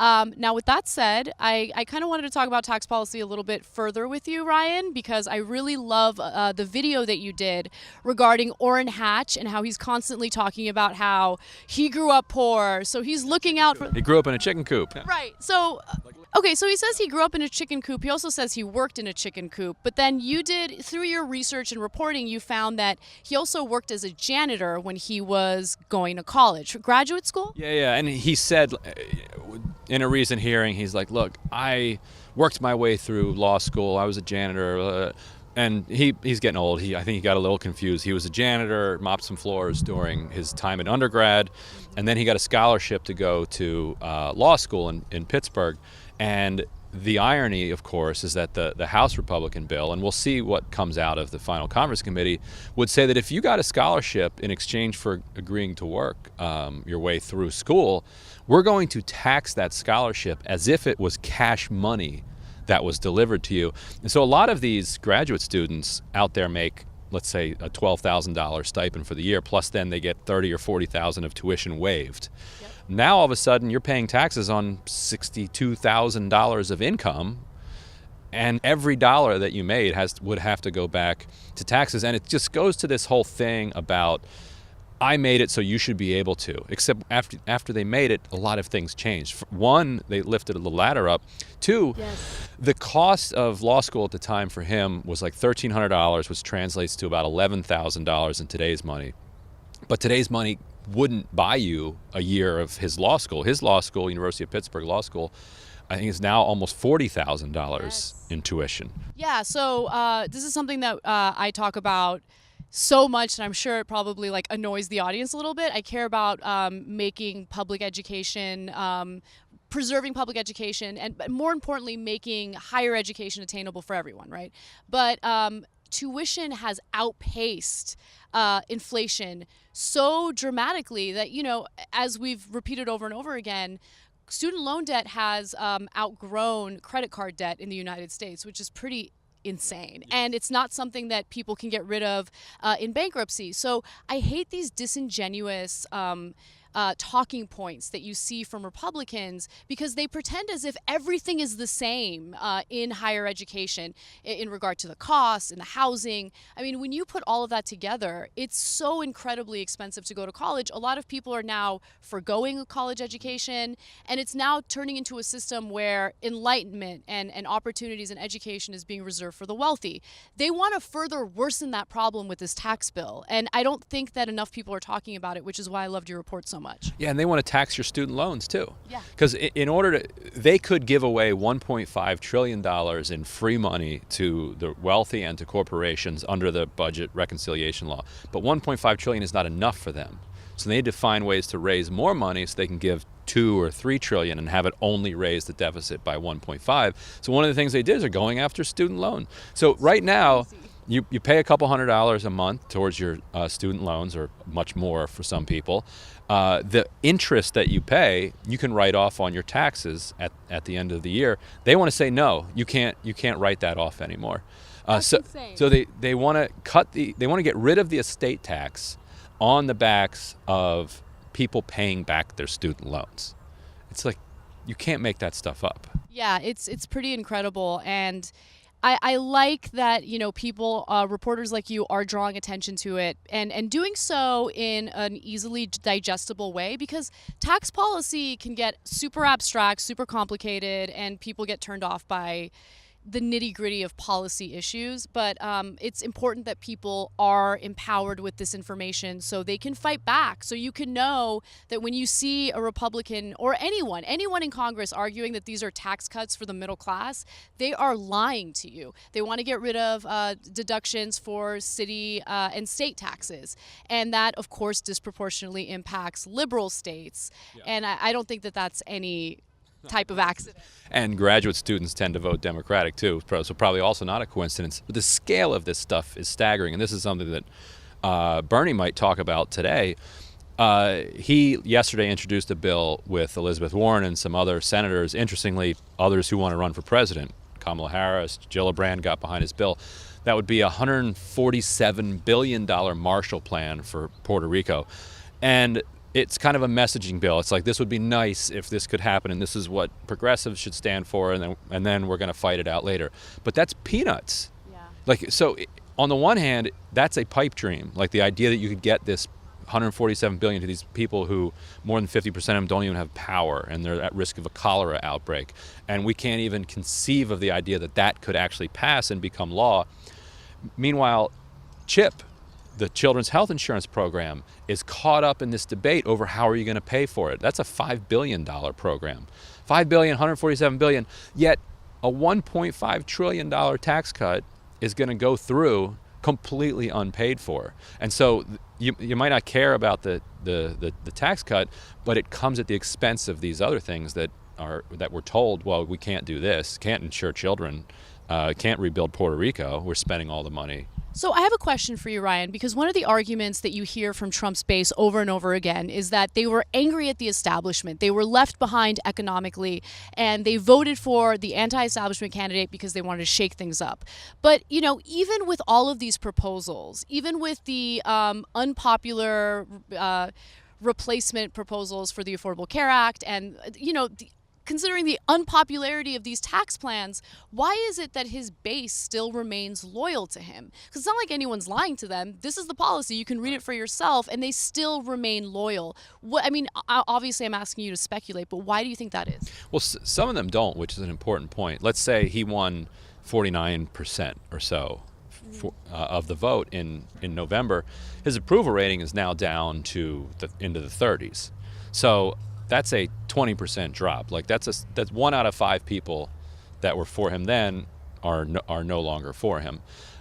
Now, with that said, I kind of wanted to talk about tax policy a little bit further with you, Ryan, because I really love the video that you did regarding Orrin Hatch and how he's constantly talking about how he grew up poor, so he's looking out for... He grew up in a chicken coop. Right. So, okay, so he says he grew up in a chicken coop. He also says he worked in a chicken coop. But then you did, through your research and reporting, you found that he also worked as a janitor when he was going to college, graduate school? Yeah. And he said in a recent hearing, he's like, look, I worked my way through law school. I was a janitor. And he's getting old. I think he got a little confused. He was a janitor, mopped some floors during his time in undergrad, and then he got a scholarship to go to law school in Pittsburgh. And the irony, of course, is that the House Republican bill, and we'll see what comes out of the final conference committee, would say that if you got a scholarship in exchange for agreeing to work your way through school, we're going to tax that scholarship as if it was cash money that was delivered to you. And so a lot of these graduate students out there make, let's say, a $12,000 stipend for the year, plus then they get $30,000 or $40,000 of tuition waived. Yep. Now all of a sudden you're paying taxes on $62,000 of income, and every dollar that you made would have to go back to taxes. And it just goes to this whole thing about, I made it, so you should be able to. Except after they made it, a lot of things changed. One, they lifted the ladder up. Two, the cost of law school at the time for him was like $1,300, which translates to about $11,000 in today's money. But today's money wouldn't buy you a year of his law school. His law school, University of Pittsburgh Law School, I think is now almost $40,000 in tuition. Yeah, so this is something that I talk about so much, and I'm sure it probably like annoys the audience a little bit. I care about making public education, preserving public education, and more importantly, making higher education attainable for everyone, right? But tuition has outpaced inflation so dramatically that, you know, as we've repeated over and over again, student loan debt has outgrown credit card debt in the United States, which is pretty insane. And it's not something that people can get rid of in bankruptcy. So I hate these disingenuous talking points that you see from Republicans, because they pretend as if everything is the same in higher education in regard to the costs and the housing. I mean, when you put all of that together, it's so incredibly expensive to go to college. A lot of people are now forgoing a college education, and it's now turning into a system where enlightenment and opportunities and education is being reserved for the wealthy. They want to further worsen that problem with this tax bill, and I don't think that enough people are talking about it, which is why I loved your report so much. Yeah, and they want to tax your student loans too. Yeah. Because they could give away $1.5 trillion in free money to the wealthy and to corporations under the budget reconciliation law. But $1.5 trillion is not enough for them. So they need to find ways to raise more money so they can give $2 or $3 trillion and have it only raise the deficit by 1.5. So one of the things they did is they're going after student loan. So right now, you pay a couple $100s a month towards your student loans, or much more for some people. The interest that you pay, you can write off on your taxes at the end of the year. They want to say, no, you can't write that off anymore. So they want to get rid of the estate tax on the backs of people paying back their student loans. It's like, you can't make that stuff up. Yeah, it's pretty incredible. And I like that, you know, people, reporters like you, are drawing attention to it and doing so in an easily digestible way, because tax policy can get super abstract, super complicated, and people get turned off by the nitty-gritty of policy issues. But it's important that people are empowered with this information so they can fight back. So you can know that when you see a Republican or anyone in Congress arguing that these are tax cuts for the middle class, they are lying to you. They want to get rid of deductions for city and state taxes. And that, of course, disproportionately impacts liberal states. Yeah. And I don't think that that's any type of accident. And graduate students tend to vote Democratic too, so probably also not a coincidence. But the scale of this stuff is staggering, and this is something that Bernie might talk about today. He yesterday introduced a bill with Elizabeth Warren and some other senators, interestingly, others who want to run for president. Kamala Harris, Gillibrand got behind his bill. That would be a $147 billion Marshall Plan for Puerto Rico. And it's kind of a messaging bill. It's like, this would be nice if this could happen, and this is what progressives should stand for, and then we're going to fight it out later. But that's peanuts. Yeah. Like, so on the one hand, that's a pipe dream. Like the idea that you could get this 147 billion to these people who more than 50% of them don't even have power, and they're at risk of a cholera outbreak. And we can't even conceive of the idea that that could actually pass and become law. Meanwhile, CHIP, the Children's Health Insurance Program, is caught up in this debate over how are you going to pay for it. That's a $5 billion program. $5 billion, $147 billion, yet a $1.5 trillion tax cut is going to go through completely unpaid for. And so you might not care about the tax cut, but it comes at the expense of these other things that we're told, well, we can't do this, can't insure children, can't rebuild Puerto Rico, we're spending all the money. So I have a question for you, Ryan, because one of the arguments that you hear from Trump's base over and over again is that they were angry at the establishment. They were left behind economically, and they voted for the anti-establishment candidate because they wanted to shake things up. But, you know, even with all of these proposals, even with the unpopular replacement proposals for the Affordable Care Act and, you know, considering the unpopularity of these tax plans, why is it that his base still remains loyal to him? Because it's not like anyone's lying to them. This is the policy. You can read it for yourself, and they still remain loyal. Obviously, I'm asking you to speculate, but why do you think that is? Well, some of them don't, which is an important point. Let's say he won 49% or so of the vote in November. His approval rating is now down to into the 30s. So that's a 20% drop. Like that's 1 out of 5 people that were for him then are no longer for him,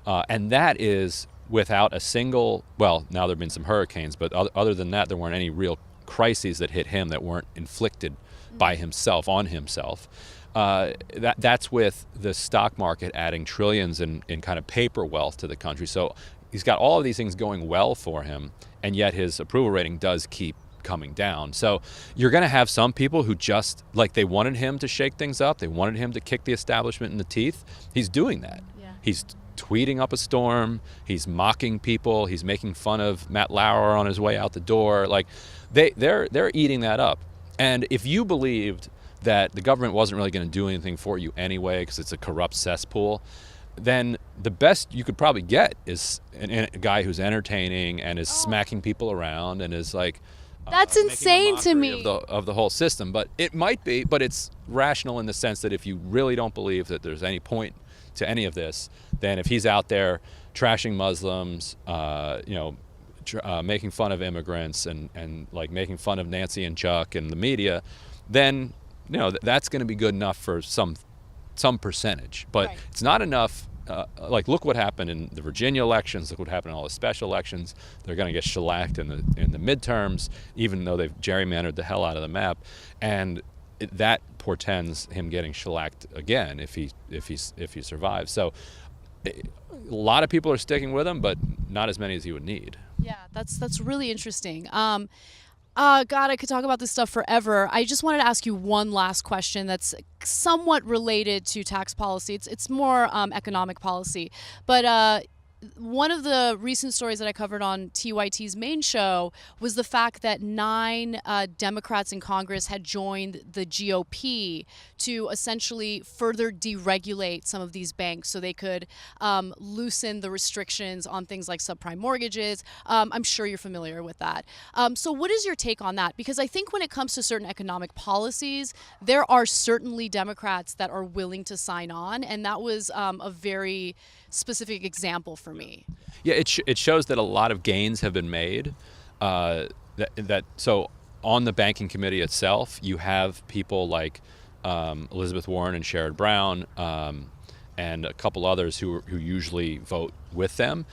and that is without a single. Well, now there've been some hurricanes, but other than that, there weren't any real crises that hit him that weren't inflicted by himself on himself. That's with the stock market adding trillions in kind of paper wealth to the country. So he's got all of these things going well for him, and yet his approval rating does keep coming down. So you're going to have some people who just, like, they wanted him to shake things up. They wanted him to kick the establishment in the teeth. He's doing that. Yeah. He's tweeting up a storm. He's mocking people. He's making fun of Matt Lauer on his way out the door. Like, they're eating that up. And if you believed that the government wasn't really going to do anything for you anyway because it's a corrupt cesspool, then the best you could probably get is a guy who's entertaining and is smacking people around and is like, that's insane to me. Of the whole system. But it might be, but it's rational in the sense that if you really don't believe that there's any point to any of this, then if he's out there trashing Muslims, making fun of immigrants and like making fun of Nancy and Chuck and the media, then that's going to be good enough for some percentage. But right. It's not enough. Like, look what happened in the Virginia elections. Look what happened in all the special elections. They're going to get shellacked in the midterms, even though they've gerrymandered the hell out of the map, and that portends him getting shellacked again if he survives. So, a lot of people are sticking with him, but not as many as he would need. Yeah, that's really interesting. God, I could talk about this stuff forever. I just wanted to ask you one last question that's somewhat related to tax policy. It's more economic policy. But one of the recent stories that I covered on TYT's main show was the fact that 9 Democrats in Congress had joined the GOP to essentially further deregulate some of these banks so they could loosen the restrictions on things like subprime mortgages. I'm sure you're familiar with that. So what is your take on that? Because I think when it comes to certain economic policies, there are certainly Democrats that are willing to sign on, and that was a very specific example for me. Yeah, it shows that a lot of gains have been made. So on the banking committee itself, you have people like Elizabeth Warren and Sherrod Brown and a couple others who usually vote with them.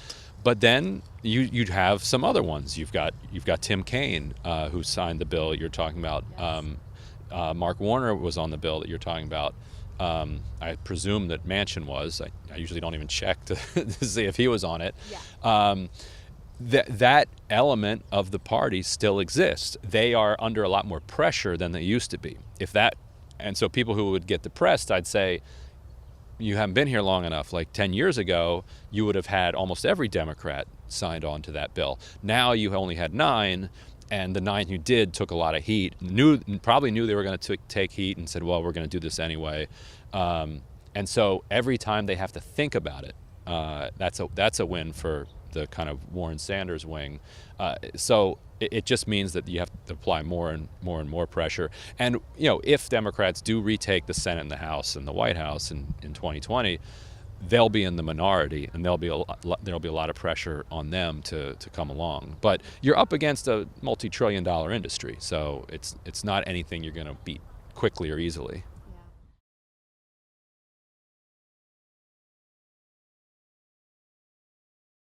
But then you'd have some other ones. You've got Tim Kaine who signed the bill you're talking about. Yes. Mark Warner was on the bill that you're talking about. I presume that Manchin was. I usually don't even check to see if he was on it. Yeah. That element of the party still exists. They are under a lot more pressure than they used to be. And so people who would get depressed, I'd say, you haven't been here long enough. Like 10 years ago, you would have had almost every Democrat signed on to that bill. Now you only had 9, And the 9 who did took a lot of heat, probably knew they were going to take heat, and said, well, we're going to do this anyway. And so every time they have to think about it, that's a win for the kind of Warren Sanders wing. So it just means that you have to apply more and more pressure. And if Democrats do retake the Senate and the House and the White House in 2020, they'll be in the minority, and there'll be a lot of pressure on them to come along. But you're up against a multi-trillion-dollar industry, so it's not anything you're going to beat quickly or easily.